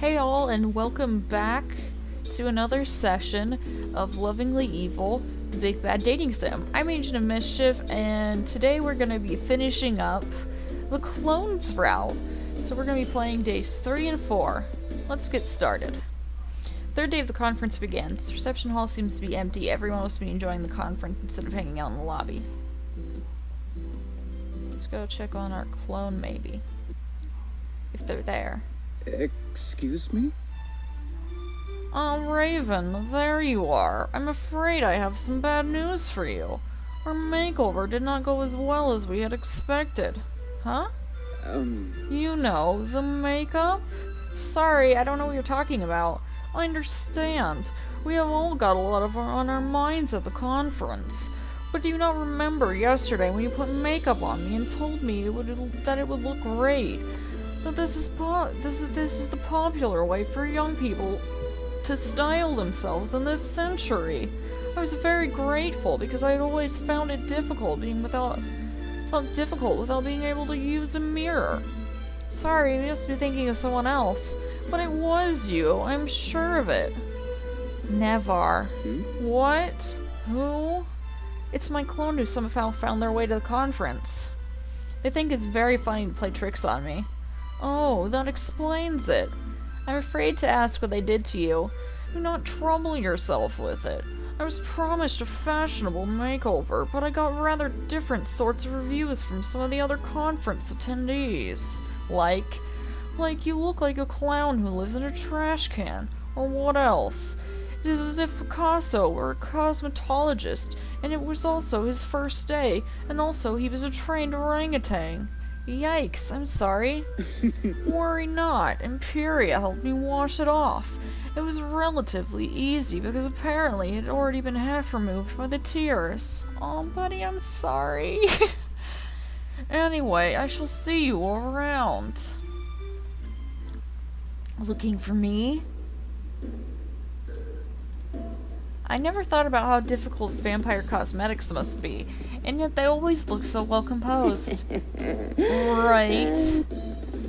Hey all, and welcome back to another session of Lovingly Evil, the Big Bad Dating Sim. I'm Agent of Mischief, and today we're going to be finishing up the Clones route. So we're going to be playing days 3 and 4. Let's get started. Third day of the conference begins. The reception hall seems to be empty. Everyone must be enjoying the conference instead of hanging out in the lobby. Let's go check on our clone, maybe. If they're there. Excuse me? Raven, there you are. I'm afraid I have some bad news for you. Our makeover did not go as well as we had expected. Huh? You know, the makeup? Sorry, I don't know what you're talking about. I understand. We have all got a lot on our minds at the conference. But do you not remember yesterday when you put makeup on me and told me that it would look great? That this is the popular way for young people to style themselves in this century. I was very grateful because I had always found it difficult without being able to use a mirror. Sorry, you must be thinking of someone else, but it was you. I'm sure of it. Never. What? Who? It's my clone who somehow found their way to the conference. They think it's very funny to play tricks on me. Oh, that explains it. I'm afraid to ask what they did to you. Do not trouble yourself with it. I was promised a fashionable makeover, but I got rather different sorts of reviews from some of the other conference attendees. Like you look like a clown who lives in a trash can, or what else? It is as if Picasso were a cosmetologist, and it was also his first day, and also he was a trained orangutan. Yikes, I'm sorry. Worry not, Imperia helped me wash it off. It was relatively easy because apparently it had already been half removed by the tears. Oh, buddy, I'm sorry. Anyway, I shall see you around. Looking for me? I never thought about how difficult vampire cosmetics must be, and yet they always look so well composed. Right?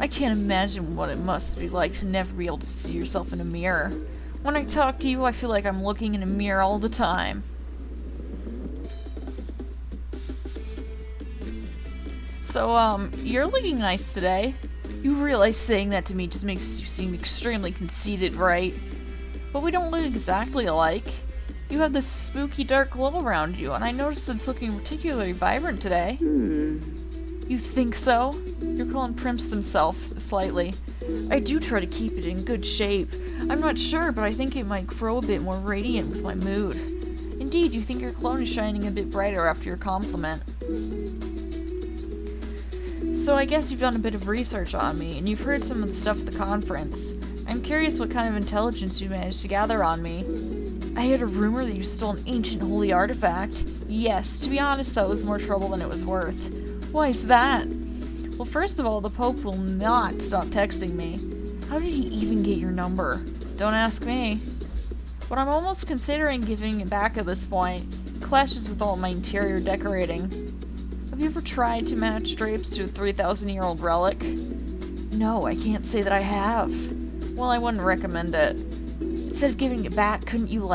I can't imagine what it must be like to never be able to see yourself in a mirror. When I talk to you, I feel like I'm looking in a mirror all the time. So, you're looking nice today. You realize saying that to me just makes you seem extremely conceited, right? But we don't look exactly alike. You have this spooky dark glow around you, and I noticed that it's looking particularly vibrant today. You think so? Your clone primps himself slightly. I do try to keep it in good shape. I'm not sure, but I think it might grow a bit more radiant with my mood. Indeed, you think your clone is shining a bit brighter after your compliment. So I guess you've done a bit of research on me, and you've heard some of the stuff at the conference. I'm curious what kind of intelligence you managed to gather on me. I heard a rumor that you stole an ancient holy artifact. Yes, to be honest, that was more trouble than it was worth. Why is that? Well, first of all, the Pope will not stop texting me. How did he even get your number? Don't ask me. But I'm almost considering giving it back at this point. It clashes with all my interior decorating. Have you ever tried to match drapes to a 3,000-year-old relic? No, I can't say that I have. Well, I wouldn't recommend it. Instead of giving it back, couldn't you,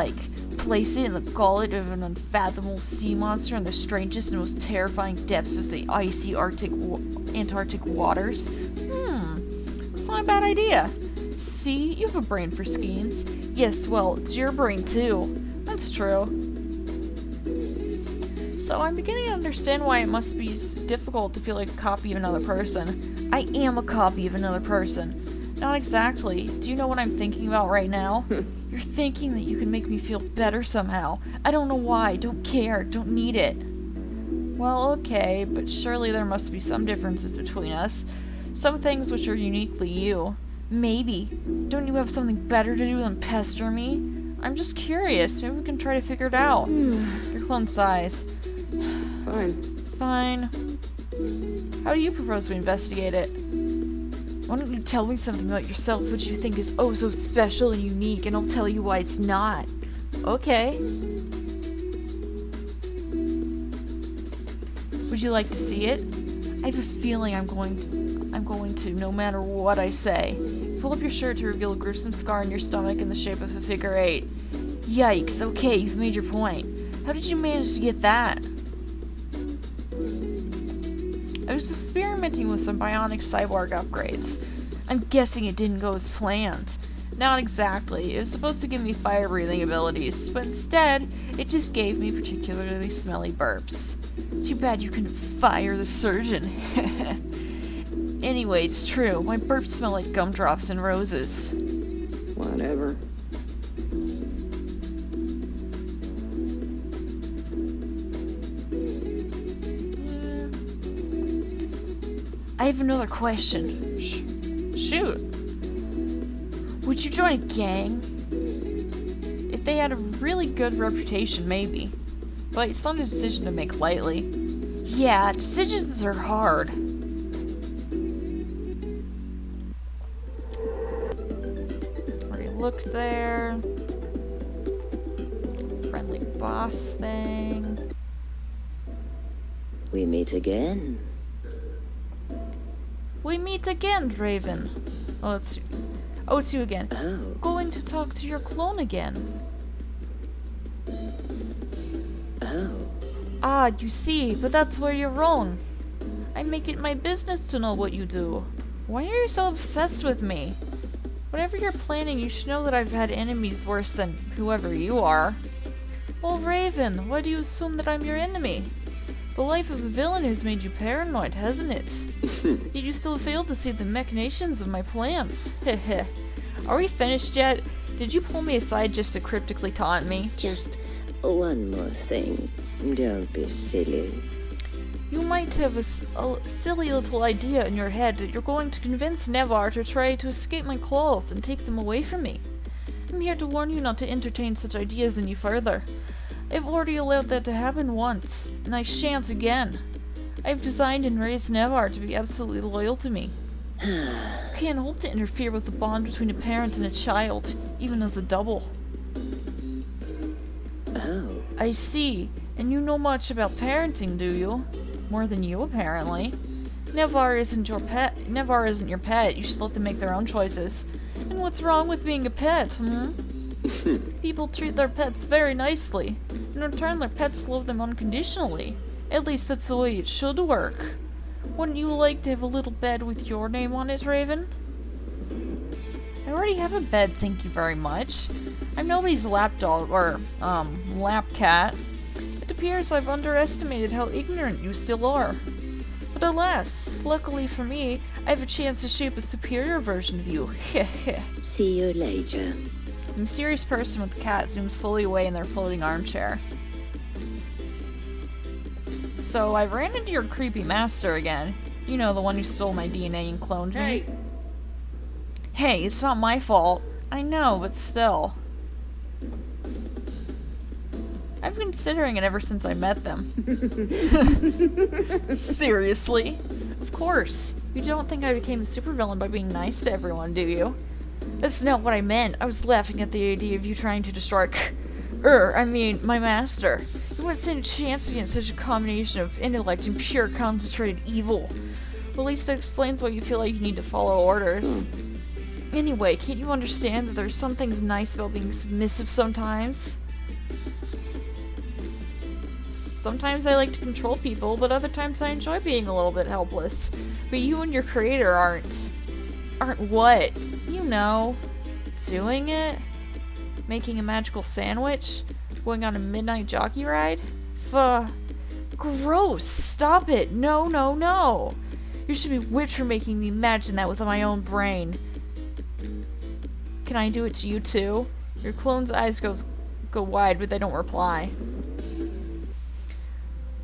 place it in the gullet of an unfathomable sea monster in the strangest and most terrifying depths of the icy Antarctic waters? That's not a bad idea. See, you have a brain for schemes. Yes, well, it's your brain, too. That's true. So I'm beginning to understand why it must be difficult to feel like a copy of another person. I am a copy of another person. Not exactly. Do you know what I'm thinking about right now? You're thinking that you can make me feel better somehow. I don't know why. Don't care. Don't need it. Well, okay, but surely there must be some differences between us. Some things which are uniquely you. Maybe. Don't you have something better to do than pester me? I'm just curious. Maybe we can try to figure it out. Your clone sighs. Fine. How do you propose we investigate it? Why don't you tell me something about yourself which you think is oh so special and unique, and I'll tell you why it's not. Okay. Would you like to see it? I have a feeling I'm going to no matter what I say. Pull up your shirt to reveal a gruesome scar on your stomach in the shape of a figure 8. Yikes, okay, you've made your point. How did you manage to get that? I was experimenting with some bionic cyborg upgrades. I'm guessing it didn't go as planned. Not exactly. It was supposed to give me fire-breathing abilities, but instead, it just gave me particularly smelly burps. Too bad you couldn't fire the surgeon. Anyway, it's true. My burps smell like gumdrops and roses. Whatever. I have another question. Shoot. Would you join a gang? If they had a really good reputation, maybe. But it's not a decision to make lightly. Yeah, decisions are hard. Already looked there. Friendly boss thing. We meet again. We meet again, Raven. Oh, it's you again. Oh. Going to talk to your clone again. Oh. Ah, you see, but that's where you're wrong. I make it my business to know what you do. Why are you so obsessed with me? Whatever you're planning, you should know that I've had enemies worse than whoever you are. Well, Raven, why do you assume that I'm your enemy? The life of a villain has made you paranoid, hasn't it? Yet you still fail to see the machinations of my plans. Heh. Are we finished yet? Did you pull me aside just to cryptically taunt me? Just one more thing. Don't be silly. You might have a silly little idea in your head that you're going to convince Nevar to try to escape my claws and take them away from me. I'm here to warn you not to entertain such ideas any further. I've already allowed that to happen once, and I shan't again. I've designed and raised Nevar to be absolutely loyal to me. You can't hope to interfere with the bond between a parent and a child, even as a double. Oh. I see. And you know much about parenting, do you? More than you, apparently. Nevar isn't your pet. Nevar isn't your pet. You should let them make their own choices. And what's wrong with being a pet, People treat their pets very nicely. In return, their pets love them unconditionally. At least that's the way it should work. Wouldn't you like to have a little bed with your name on it, Raven? I already have a bed, thank you very much. I'm nobody's lapdog, or, lap cat. It appears I've underestimated how ignorant you still are. But alas, luckily for me, I have a chance to shape a superior version of you. See you later. The mysterious person with the cat zooms slowly away in their floating armchair. So, I ran into your creepy master again. You know, the one who stole my DNA and cloned me. Hey, it's not my fault. I know, but still. I've been considering it ever since I met them. Seriously? Of course. You don't think I became a supervillain by being nice to everyone, do you? That's not what I meant. I was laughing at the idea of you trying to destroy my master. You wouldn't stand a chance against such a combination of intellect and pure concentrated evil. Well, at least that explains why you feel like you need to follow orders. Anyway, can't you understand that there's some things nice about being submissive sometimes? Sometimes I like to control people, but other times I enjoy being a little bit helpless. But you and your creator aren't. Aren't what? You know. Doing it? Making a magical sandwich? Going on a midnight jockey ride? Gross! Stop it! No, no, no! You should be whipped for making me imagine that with my own brain. Can I do it to you too? Your clone's eyes go wide, but they don't reply.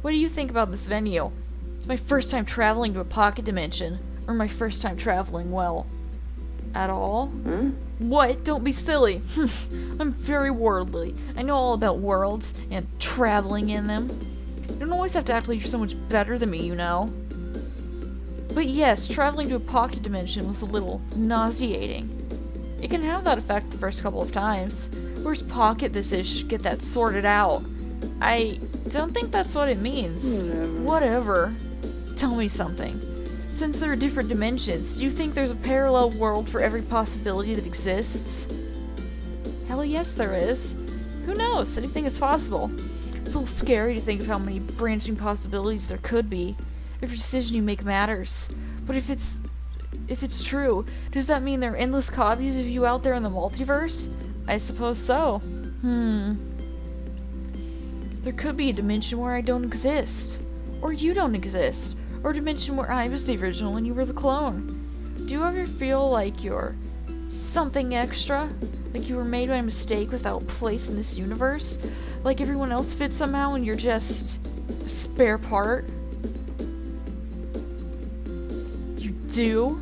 What do you think about this venue? It's my first time traveling to a pocket dimension. Or my first time traveling, well, at all? What? Don't be silly. I'm very worldly. I know all about worlds and traveling in them. You don't always have to act like you're so much better than me, you know? But yes, traveling to a pocket dimension was a little nauseating. It can have that effect the first couple of times. Where's pocket this is should get that sorted out. I don't think that's what it means. Whatever. Tell me something. Since there are different dimensions, do you think there's a parallel world for every possibility that exists? Hell yes, there is. Who knows? Anything is possible. It's a little scary to think of how many branching possibilities there could be. Every decision you make matters. But if it's true, does that mean there are endless copies of you out there in the multiverse? I suppose so. There could be a dimension where I don't exist. Or you don't exist. Or a dimension where I was the original and you were the clone. Do you ever feel like you're something extra? Like you were made by mistake without place in this universe? Like everyone else fits somehow and you're just a spare part? You do?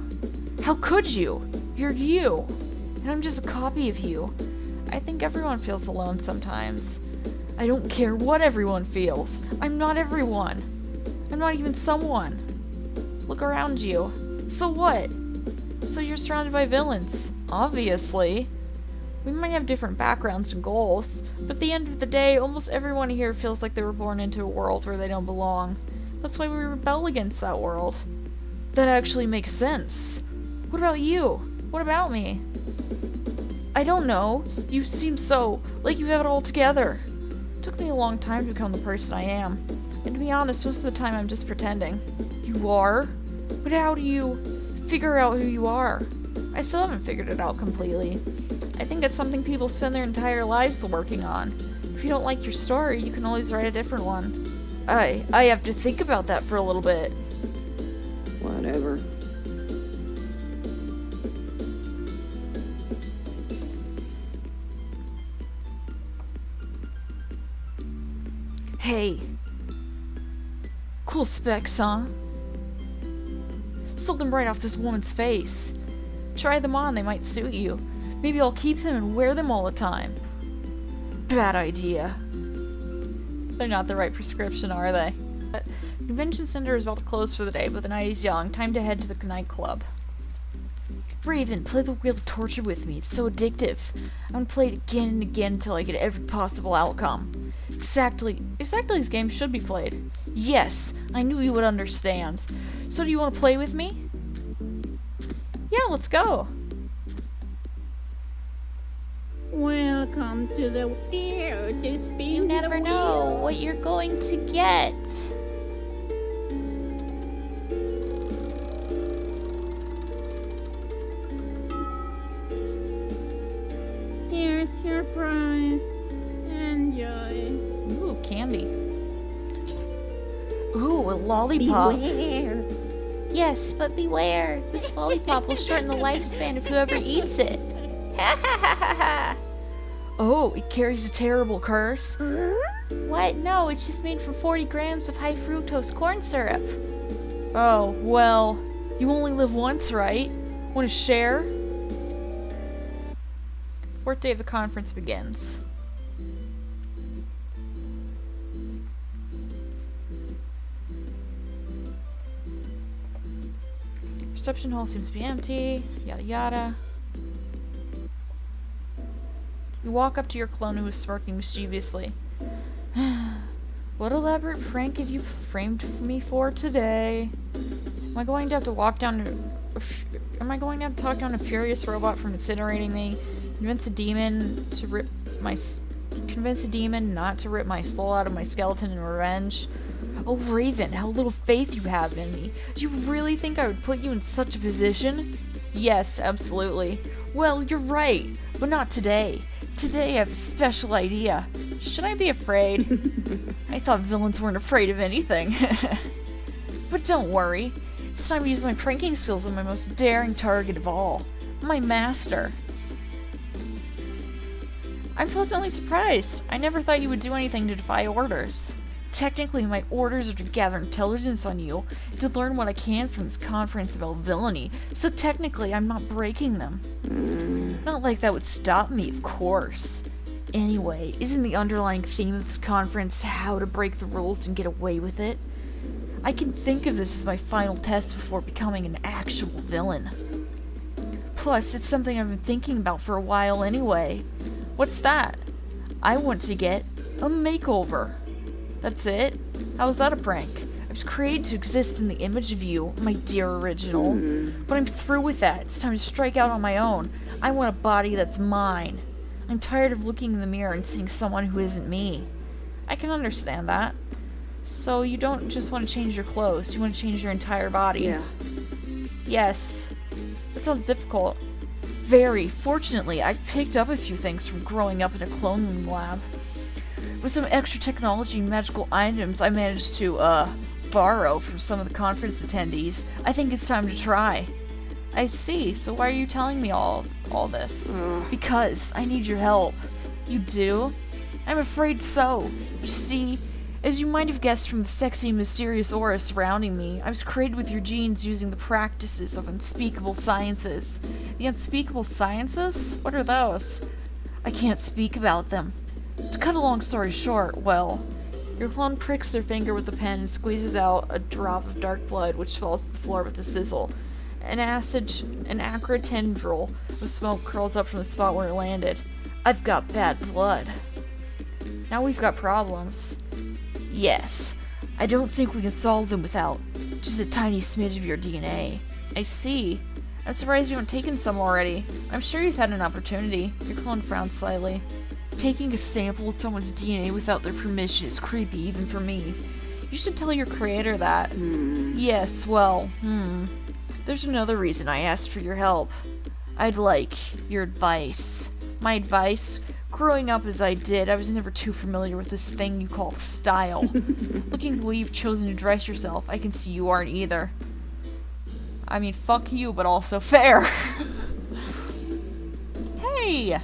How could you? You're you. And I'm just a copy of you. I think everyone feels alone sometimes. I don't care what everyone feels. I'm not everyone. I'm not even someone. Look around you. So what? So you're surrounded by villains. Obviously. We might have different backgrounds and goals, but at the end of the day, almost everyone here feels like they were born into a world where they don't belong. That's why we rebel against that world. That actually makes sense. What about you? What about me? I don't know. You seem so like you have it all together. It took me a long time to become the person I am. And to be honest, most of the time I'm just pretending. You are? But how do you figure out who you are? I still haven't figured it out completely. I think it's something people spend their entire lives working on. If you don't like your story, you can always write a different one. I have to think about that for a little bit. Whatever. Hey. Cool specs, huh? Stole them right off this woman's face. Try them on, they might suit you. Maybe I'll keep them and wear them all the time. Bad idea. They're not the right prescription, are they? The convention center is about to close for the day, but the night is young. Time to head to the nightclub. Raven, play the Wheel of Torture with me. It's so addictive. I'm gonna play it again and again until I get every possible outcome. Exactly as games should be played. Yes, I knew you would understand. So do you want to play with me? Yeah, let's go. Welcome to the wheel to spin. You never know what you're going to get. Here's your prize. Enjoy. Ooh, candy. Ooh, a lollipop. Beware. Yes, but beware. This lollipop will shorten the lifespan of whoever eats it. Ha ha ha ha ha. Oh, it carries a terrible curse. What? No, it's just made from 40 grams of high fructose corn syrup. Oh, well, you only live once, right? Want to share? Fourth day of the conference begins. Reception hall seems to be empty. Yada yada. You walk up to your clone who is smirking mischievously. What elaborate prank have you framed me for today? Am I going to have to talk down a furious robot from incinerating me? Convince a demon not to rip my soul out of my skeleton in revenge? Oh, Raven, how little faith you have in me. Do you really think I would put you in such a position? Yes, absolutely. Well, you're right, but not today. Today I have a special idea. Should I be afraid? I thought villains weren't afraid of anything. But don't worry. It's time to use my pranking skills on my most daring target of all. My master. I'm pleasantly surprised. I never thought you would do anything to defy orders. Technically, my orders are to gather intelligence on you, to learn what I can from this conference about villainy, so technically I'm not breaking them. Not like that would stop me, of course. Anyway, isn't the underlying theme of this conference how to break the rules and get away with it? I can think of this as my final test before becoming an actual villain. Plus, it's something I've been thinking about for a while anyway. What's that? I want to get a makeover. That's it? How's that a prank? I was created to exist in the image of you, my dear original. But I'm through with that. It's time to strike out on my own. I want a body that's mine. I'm tired of looking in the mirror and seeing someone who isn't me. I can understand that. So you don't just want to change your clothes, you want to change your entire body. Yeah. Yes. That sounds difficult. Very. Fortunately, I've picked up a few things from growing up in a cloning lab. With some extra technology and magical items I managed to, borrow from some of the conference attendees, I think it's time to try. I see. So why are you telling me all this? Because I need your help. You do? I'm afraid so. You see, as you might have guessed from the sexy and mysterious aura surrounding me, I was created with your genes using the practices of unspeakable sciences. The unspeakable sciences? What are those? I can't speak about them. To cut a long story short, well, your clone pricks their finger with the pen and squeezes out a drop of dark blood which falls to the floor with a sizzle. An acrid tendril of smoke curls up from the spot where it landed. I've got bad blood. Now we've got problems. Yes, I don't think we can solve them without just a tiny smidge of your DNA. I see. I'm surprised you haven't taken some already. I'm sure you've had an opportunity. Your clone frowned slightly. Taking a sample of someone's DNA without their permission is creepy even for me. You should tell your creator that. Yes, well, There's another reason I asked for your help. I'd like your advice. My advice? Growing up as I did, I was never too familiar with this thing you call style. Looking at the way you've chosen to dress yourself, I can see you aren't either. I mean, fuck you, but also fair. Hey!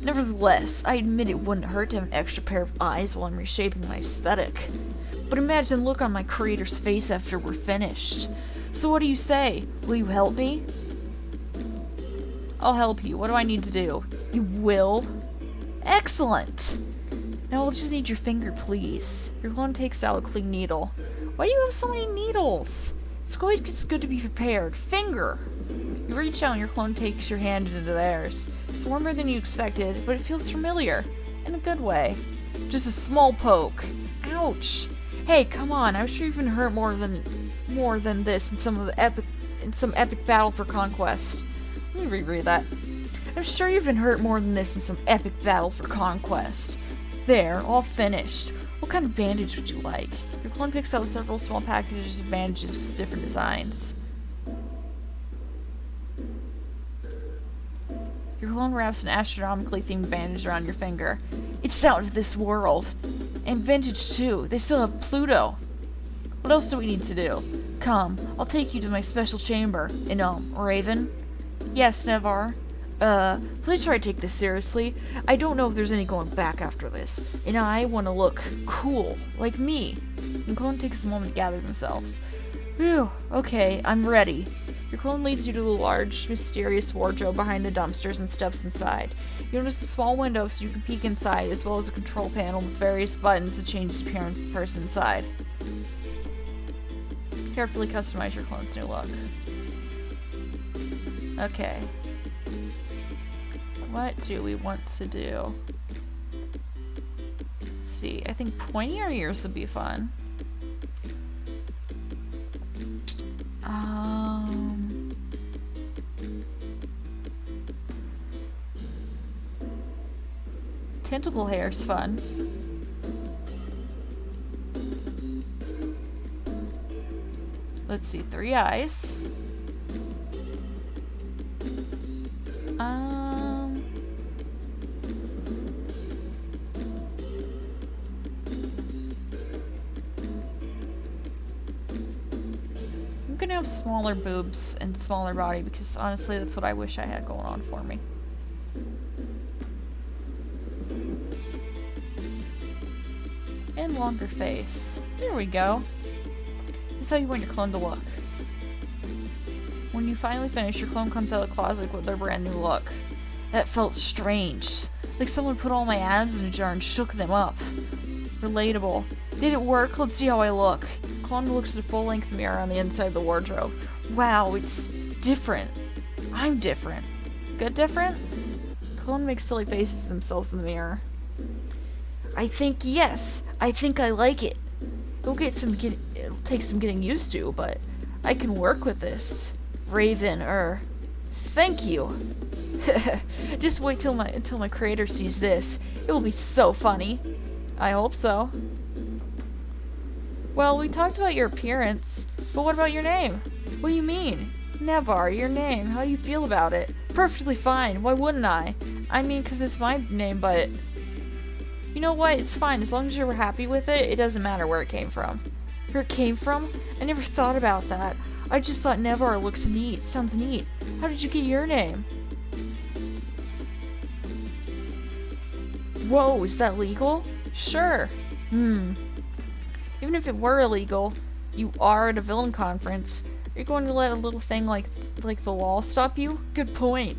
Nevertheless, I admit it wouldn't hurt to have an extra pair of eyes while I'm reshaping my aesthetic. But imagine the look on my creator's face after we're finished. So what do you say? Will you help me? I'll help you. What do I need to do? You will? Excellent! Now I'll just need your finger, please. Your clone takes out a clean needle. Why do you have so many needles? It's always good to be prepared. Finger! You reach out and your clone takes your hand into theirs. It's warmer than you expected, but it feels familiar. In a good way. Just a small poke. Ouch! Hey, come on, I'm sure you've been hurt more than this in some epic battle for conquest. Let me reread that. I'm sure you've been hurt more than this in some epic battle for conquest. There, all finished. What kind of bandage would you like? Your clone picks out several small packages of bandages with different designs. Your clone wraps an astronomically themed bandage around your finger. It's out of this world. And vintage too. They still have Pluto. What else do we need to do? Come, I'll take you to my special chamber. In, Raven? Yes, Nevar. Please try to take this seriously. I don't know if there's any going back after this. And I want to look cool, like me. And clone takes a moment to gather themselves. Phew, okay, I'm ready. Your clone leads you to the large, mysterious wardrobe behind the dumpsters and steps inside. You notice a small window so you can peek inside, as well as a control panel with various buttons to change the appearance of the person inside. Carefully customize your clone's new look. Okay. What do we want to do? Let's see. I think pointier ears would be fun. Tentacle hair's fun. Let's see, 3 eyes. I'm gonna have smaller boobs and smaller body because honestly that's what I wish I had going on for me. And longer face. There we go. This is how you want your clone to look. When you finally finish, your clone comes out of the closet with their brand new look. That felt strange. Like someone put all my atoms in a jar and shook them up. Relatable. Did it work? Let's see how I look. Clone looks at a full-length mirror on the inside of the wardrobe. Wow, it's different. I'm different. Good different? Clone makes silly faces to themselves in the mirror. I think yes. I think I like it. It'll take some getting used to, but I can work with this. Raven, thank you. Just wait until my creator sees this. It will be so funny. I hope so. Well, we talked about your appearance, but what about your name? What do you mean? Nevar, your name. How do you feel about it? Perfectly fine. Why wouldn't I? I mean, 'cause it's my name, but... You know what? It's fine. As long as you're happy with it, it doesn't matter where it came from. Where it came from? I never thought about that. I just thought Nevar looks neat. Sounds neat. How did you get your name? Whoa, is that legal? Sure. Even if it were illegal, you are at a villain conference. Are you going to let a little thing like the law stop you? Good point.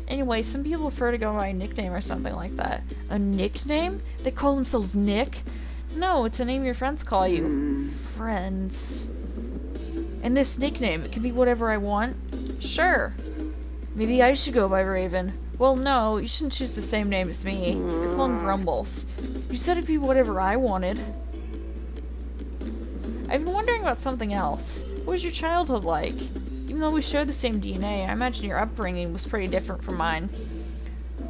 Anyway, some people prefer to go by a nickname or something like that. A nickname? They call themselves Nick? No, it's a name your friends call you. Friends. And this nickname, it can be whatever I want? Sure. Maybe I should go by Raven. Well, no, you shouldn't choose the same name as me. Your clone grumbles. You said it'd be whatever I wanted. I've been wondering about something else. What was your childhood like? Even though we share the same DNA, I imagine your upbringing was pretty different from mine.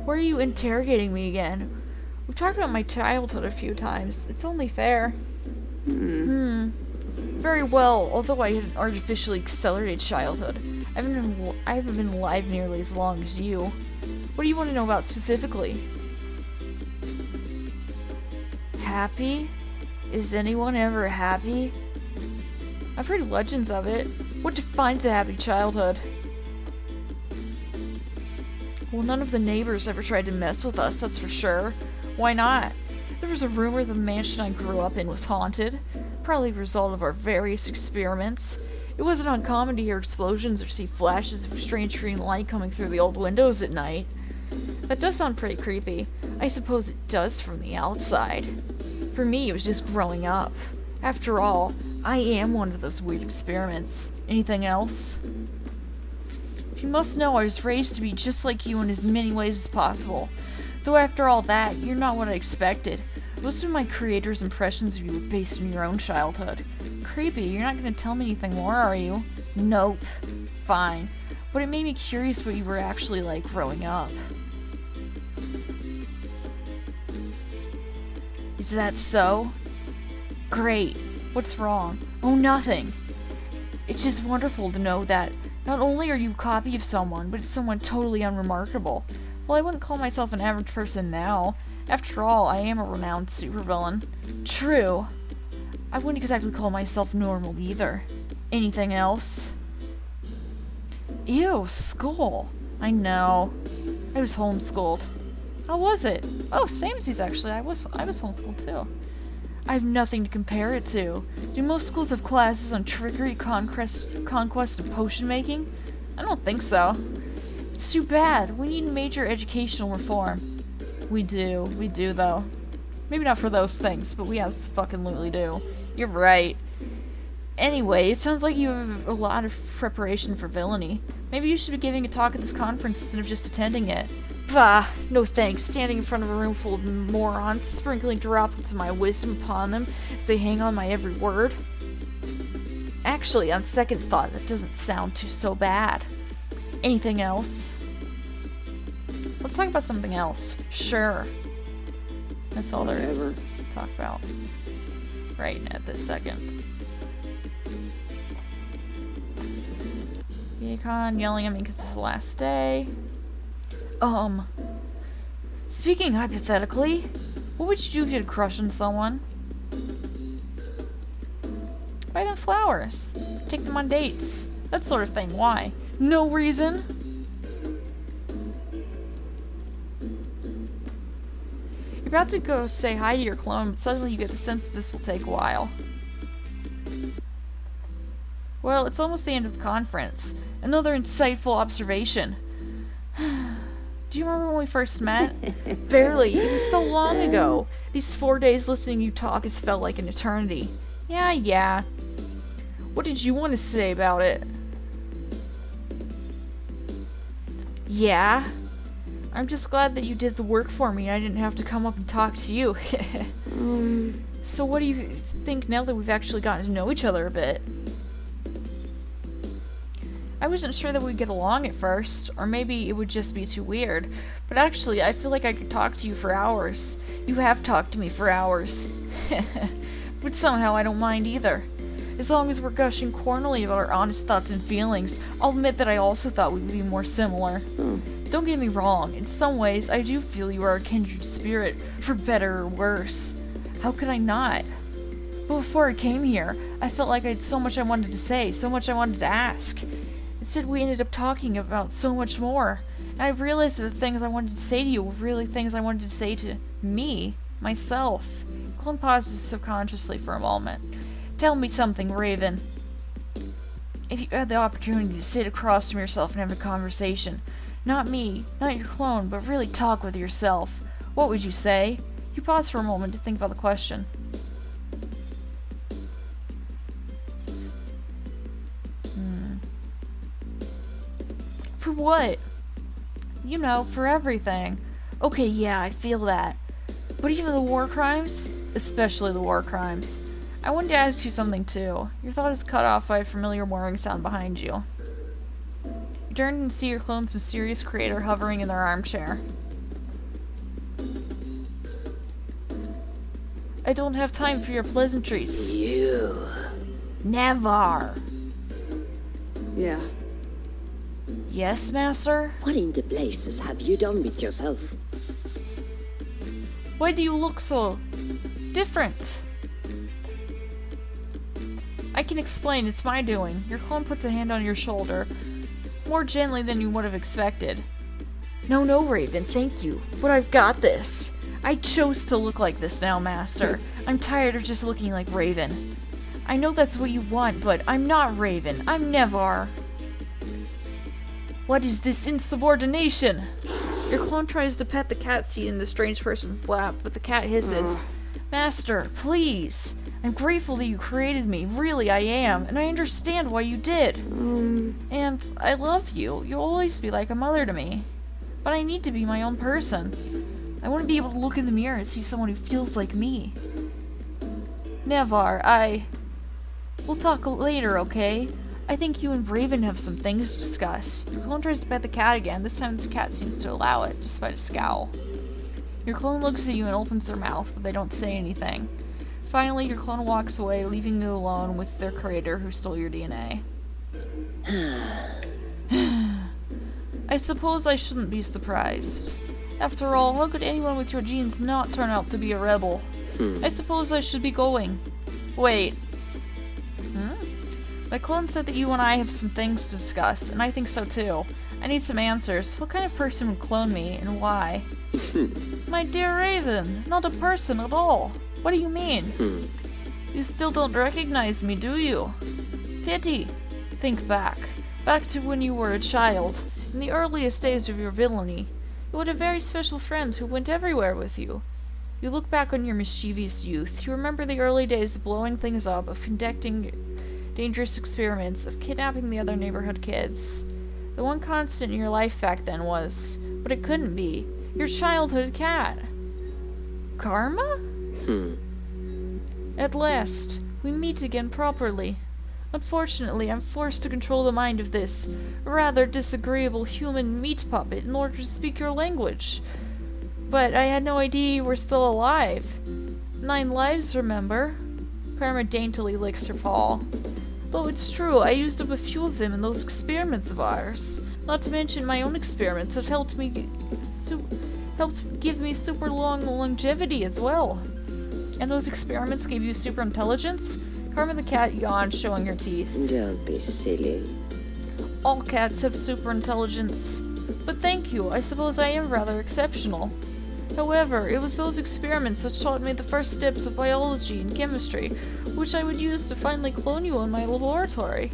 Why are you interrogating me again? We've talked about my childhood a few times. It's only fair. Very well, although I had an artificially accelerated childhood. I haven't been alive nearly as long as you. What do you want to know about specifically? Happy? Is anyone ever happy? I've heard legends of it. What defines a happy childhood? Well, none of the neighbors ever tried to mess with us, that's for sure. Why not? There was a rumor that the mansion I grew up in was haunted, probably a result of our various experiments. It wasn't uncommon to hear explosions or see flashes of strange green light coming through the old windows at night. That does sound pretty creepy. I suppose it does from the outside. For me, it was just growing up. After all, I am one of those weird experiments. Anything else? If you must know, I was raised to be just like you in as many ways as possible. Though after all that, you're not what I expected. Most of my creator's impressions of you were based on your own childhood. Creepy, you're not going to tell me anything more, are you? Nope. Fine. But it made me curious what you were actually like growing up. Is that so? Great. What's wrong? Oh, nothing. It's just wonderful to know that not only are you a copy of someone, but it's someone totally unremarkable. Well, I wouldn't call myself an average person now. After all, I am a renowned supervillain. True. I wouldn't exactly call myself normal either. Anything else? Ew, school. I know. I was homeschooled. How was it? Oh, samesies actually. I was homeschooled too. I have nothing to compare it to. Do most schools have classes on trickery, conquest, and potion making? I don't think so. It's too bad. We need major educational reform. We do though. Maybe not for those things, but we fucking do. You're right. Anyway, it sounds like you have a lot of preparation for villainy. Maybe you should be giving a talk at this conference instead of just attending it. Bah, no thanks. Standing in front of a room full of morons, sprinkling droplets of my wisdom upon them as they hang on my every word. Actually, on second thought, that doesn't sound so bad. Anything else? Let's talk about something else. Sure. That's all there is to talk about right at this second. Viacon yelling at me because it's the last day. Speaking hypothetically, what would you do if you had a crush on someone? Buy them flowers. Take them on dates. That sort of thing. Why? No reason. You're about to go say hi to your clone, but suddenly you get the sense that this will take a while. Well, it's almost the end of the conference. Another insightful observation. Do you remember when we first met? Barely. It was so long ago. These 4 days listening to you talk has felt like an eternity. Yeah. What did you want to say about it? Yeah? I'm just glad that you did the work for me and I didn't have to come up and talk to you. So what do you think now that we've actually gotten to know each other a bit? I wasn't sure that we'd get along at first, or maybe it would just be too weird. But actually, I feel like I could talk to you for hours. You have talked to me for hours. But somehow I don't mind either. As long as we're gushing cornily about our honest thoughts and feelings, I'll admit that I also thought we would be more similar. Don't get me wrong, in some ways I do feel you are a kindred spirit, for better or worse. How could I not? But before I came here, I felt like I had so much I wanted to say, so much I wanted to ask. Instead, we ended up talking about so much more, and I realized that the things I wanted to say to you were really things I wanted to say to me, myself. Clone pauses subconsciously for a moment. Tell me something, Raven. If you had the opportunity to sit across from yourself and have a conversation, not me, not your clone, but really talk with yourself, what would you say? You pause for a moment to think about the question. For what? You know, for everything. Okay, yeah, I feel that. But even the war crimes? Especially the war crimes. I wanted to ask you something too. Your thought is cut off by a familiar whirring sound behind you. You turn and see your clone's mysterious creator hovering in their armchair. I don't have time for your pleasantries. You. Never. Yeah. Yes, Master? What in the blazes have you done with yourself? Why do you look so different? I can explain, it's my doing. Your clone puts a hand on your shoulder, more gently than you would have expected. No, Raven, thank you. But I've got this. I chose to look like this now, Master. I'm tired of just looking like Raven. I know that's what you want, but I'm not Raven. I'm Nevar. What is this insubordination? Your clone tries to pet the cat seat in the strange person's lap, but the cat hisses. Master, please. I'm grateful that you created me. Really, I am. And I understand why you did. And I love you. You'll always be like a mother to me. But I need to be my own person. I want to be able to look in the mirror and see someone who feels like me. Nevar, We'll talk later, okay? I think you and Raven have some things to discuss. Your clone tries to pet the cat again. This time the cat seems to allow it, despite a scowl. Your clone looks at you and opens their mouth, but they don't say anything. Finally, your clone walks away, leaving you alone with their creator who stole your DNA. I suppose I shouldn't be surprised. After all, how could anyone with your genes not turn out to be a rebel? I suppose I should be going. Wait. My clone said that you and I have some things to discuss, and I think so too. I need some answers. What kind of person would clone me, and why? My dear Raven, not a person at all. What do you mean? You still don't recognize me, do you? Pity. Think back. Back to when you were a child. In the earliest days of your villainy. You had a very special friend who went everywhere with you. You look back on your mischievous youth. You remember the early days of blowing things up, of conducting dangerous experiments, of kidnapping the other neighborhood kids. The one constant in your life back then was, but it couldn't be, your childhood cat. Karma? At last, we meet again properly. Unfortunately, I'm forced to control the mind of this rather disagreeable human meat puppet in order to speak your language. But I had no idea you were still alive. 9 lives, remember? Karma daintily licks her paw. Though it's true, I used up a few of them in those experiments of ours. Not to mention my own experiments have helped give me super long longevity as well. And those experiments gave you super intelligence? Karma the cat yawned, showing her teeth. Don't be silly. All cats have super intelligence. But thank you, I suppose I am rather exceptional. However, it was those experiments which taught me the first steps of biology and chemistry, which I would use to finally clone you in my laboratory.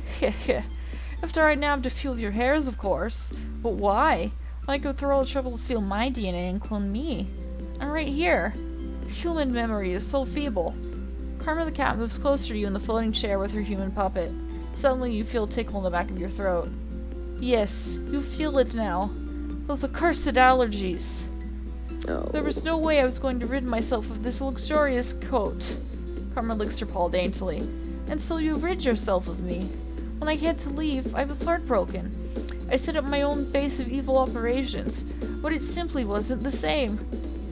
After I nabbed a few of your hairs, of course. But why? Why go through all the trouble to steal my DNA and clone me? I'm right here. Human memory is so feeble. Karma the cat moves closer to you in the floating chair with her human puppet. Suddenly you feel a tickle in the back of your throat. Yes, you feel it now. Those accursed allergies. Oh. There was no way I was going to rid myself of this luxurious coat. Karma licks her paw daintily. And so you rid yourself of me. When I had to leave, I was heartbroken. I set up my own base of evil operations, but it simply wasn't the same.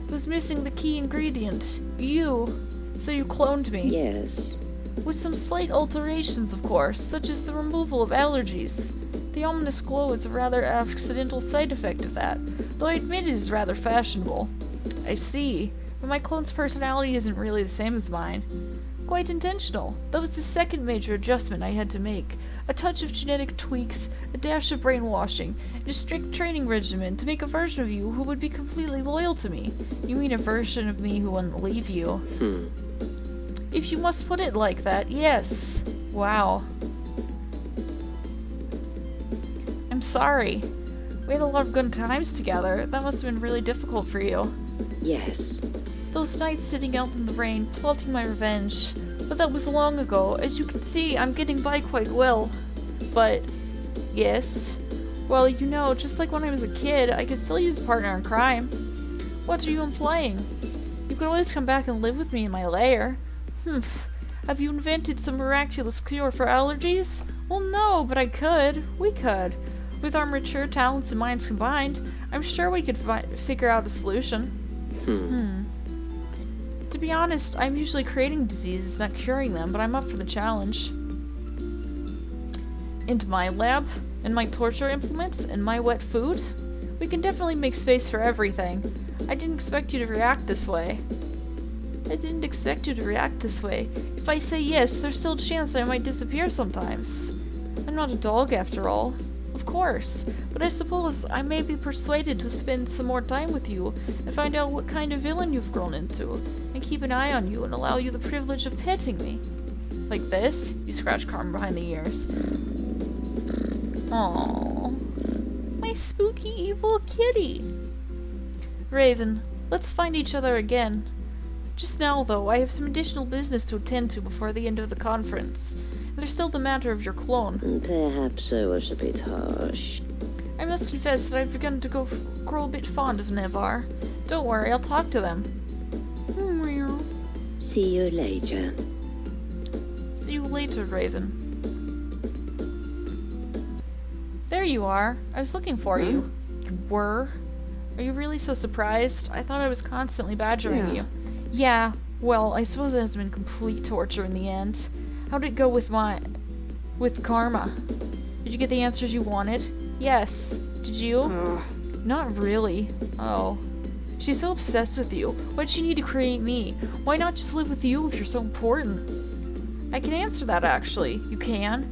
It was missing the key ingredient. You. So you cloned me. Yes. With some slight alterations, of course, such as the removal of allergies. The ominous glow is a rather accidental side effect of that, though I admit it is rather fashionable. I see, but my clone's personality isn't really the same as mine. Quite intentional. That was the second major adjustment I had to make. A touch of genetic tweaks, a dash of brainwashing, and a strict training regimen to make a version of you who would be completely loyal to me. You mean a version of me who wouldn't leave you? If you must put it like that, yes. Wow. I'm sorry. We had a lot of good times together. That must have been really difficult for you. Yes. Those nights sitting out in the rain, plotting my revenge. But that was long ago. As you can see, I'm getting by quite well. But, yes. Well, you know, just like when I was a kid, I could still use a partner in crime. What are you implying? You could always come back and live with me in my lair. Humph. Have you invented some miraculous cure for allergies? Well, no, but I could. We could. With our mature talents and minds combined, I'm sure we could figure out a solution. To be honest, I'm usually creating diseases, not curing them, but I'm up for the challenge. Into my lab, and my torture implements, and my wet food? We can definitely make space for everything. I didn't expect you to react this way. If I say yes, there's still a chance I might disappear sometimes. I'm not a dog, after all. Of course, but I suppose I may be persuaded to spend some more time with you and find out what kind of villain you've grown into, and keep an eye on you and allow you the privilege of petting me. Like this? You scratch Carmen behind the ears. Aww. My spooky evil kitty. Raven, let's find each other again. Just now, though, I have some additional business to attend to before the end of the conference. There's still the matter of your clone. Perhaps I was a bit harsh. I must confess that I've begun to grow a bit fond of Nevar. Don't worry, I'll talk to them. See you later. See you later, Raven. There you are. I was looking for you. You were? Are you really so surprised? I thought I was constantly badgering you. Yeah, well, I suppose it has been complete torture in the end. How did it go with Karma? Did you get the answers you wanted? Yes. Did you? Not really. Oh. She's so obsessed with you. Why'd she need to create me? Why not just live with you if you're so important? I can answer that, actually. You can?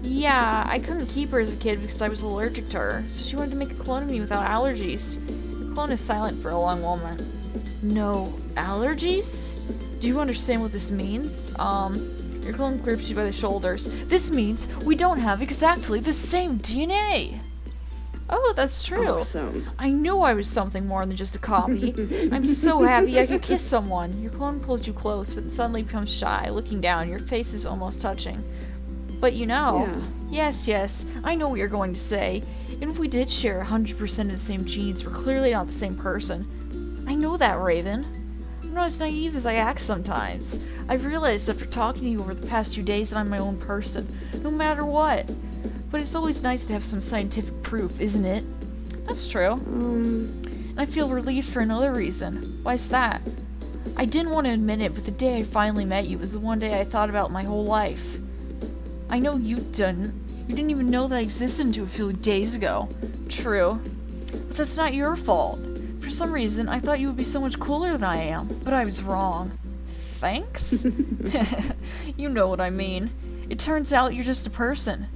Yeah, I couldn't keep her as a kid because I was allergic to her, so she wanted to make a clone of me without allergies. The clone is silent for a long moment. No allergies? Do you understand what this means? Your clone grips you by the shoulders. This means we don't have exactly the same DNA! Oh, that's true. Awesome. I knew I was something more than just a copy. I'm so happy I could kiss someone. Your clone pulls you close, but suddenly becomes shy, looking down. Your face is almost touching. But you know. Yeah. Yes, I know what you're going to say. Even if we did share 100% of the same genes, we're clearly not the same person. I know that, Raven. I'm not as naive as I act sometimes. I've realized after talking to you over the past few days that I'm my own person, no matter what. But it's always nice to have some scientific proof, isn't it? That's true. And I feel relieved for another reason. Why's that? I didn't want to admit it, but the day I finally met you was the one day I thought about my whole life. I know you didn't. You didn't even know that I existed until a few days ago. True. But that's not your fault. For some reason, I thought you would be so much cooler than I am, but I was wrong. Thanks? You know what I mean. It turns out you're just a person.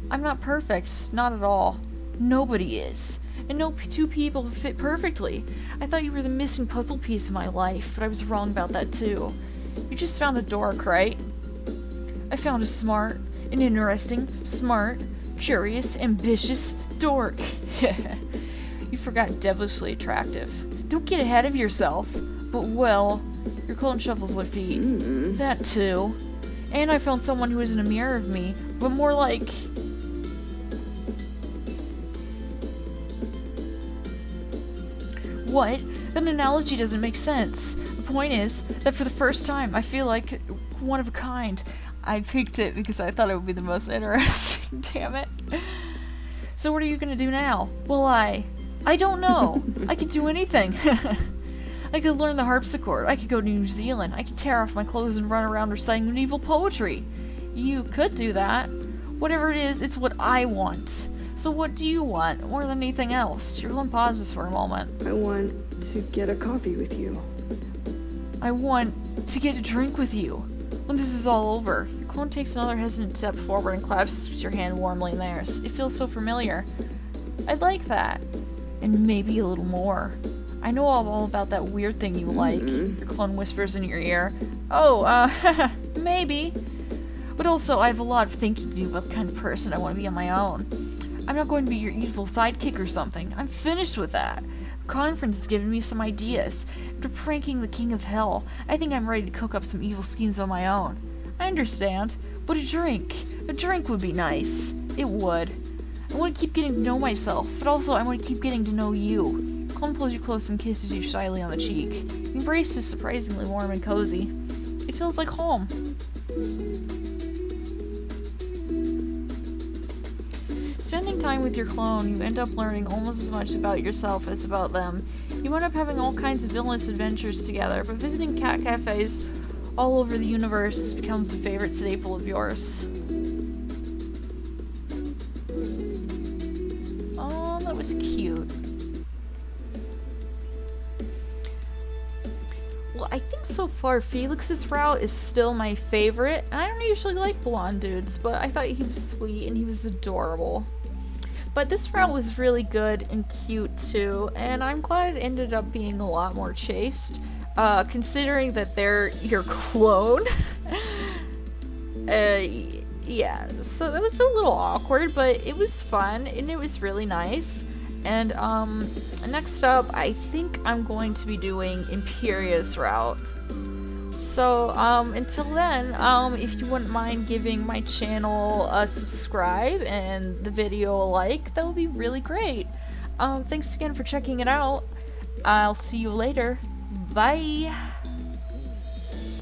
I'm not perfect, not at all. Nobody is. And no two people fit perfectly. I thought you were the missing puzzle piece in my life, but I was wrong about that too. You just found a dork, right? I found a smart, an interesting, smart, curious, ambitious dork. You forgot devilishly attractive. Don't get ahead of yourself. But well, your clone shuffles their feet. That too. And I found someone who isn't a mirror of me, but more like... What? That analogy doesn't make sense. The point is that for the first time, I feel like one of a kind. I picked it because I thought it would be the most interesting, damn it. So what are you gonna do now? Well, I don't know. I could do anything. I could learn the harpsichord. I could go to New Zealand. I could tear off my clothes and run around reciting medieval poetry. You could do that. Whatever it is, it's what I want. So what do you want, more than anything else? Jerlyn pauses for a moment. I want to get a coffee with you. I want to get a drink with you. When this is all over. Your clone takes another hesitant step forward and clasps your hand warmly in theirs. It feels so familiar. I'd like that. And maybe a little more. I know all about that weird thing you like. Your clone whispers in your ear. Oh, maybe. But also, I have a lot of thinking to do about the kind of person I want to be on my own. I'm not going to be your evil sidekick or something. I'm finished with that. The conference has given me some ideas. After pranking the king of hell, I think I'm ready to cook up some evil schemes on my own. I understand, but a drink would be nice. It would. I want to keep getting to know myself, but also I want to keep getting to know you. Clone pulls you close and kisses you shyly on the cheek. The embrace is surprisingly warm and cozy. It feels like home. Spending time with your clone, you end up learning almost as much about yourself as about them. You end up having all kinds of villainous adventures together, but visiting cat cafes all over the universe becomes a favorite staple of yours. Oh, that was cute. Well, I think so far Felix's route is still my favorite. I don't usually like blonde dudes, but I thought he was sweet and he was adorable. But this route was really good and cute too, and I'm glad it ended up being a lot more chaste, considering that they're your clone. Yeah, so that was a little awkward, but it was fun and it was really nice. And next up, I think I'm going to be doing Imperia's route. So until then, if you wouldn't mind giving my channel a subscribe and the video a like, that would be really great. Thanks again for checking it out. I'll see you later. Bye!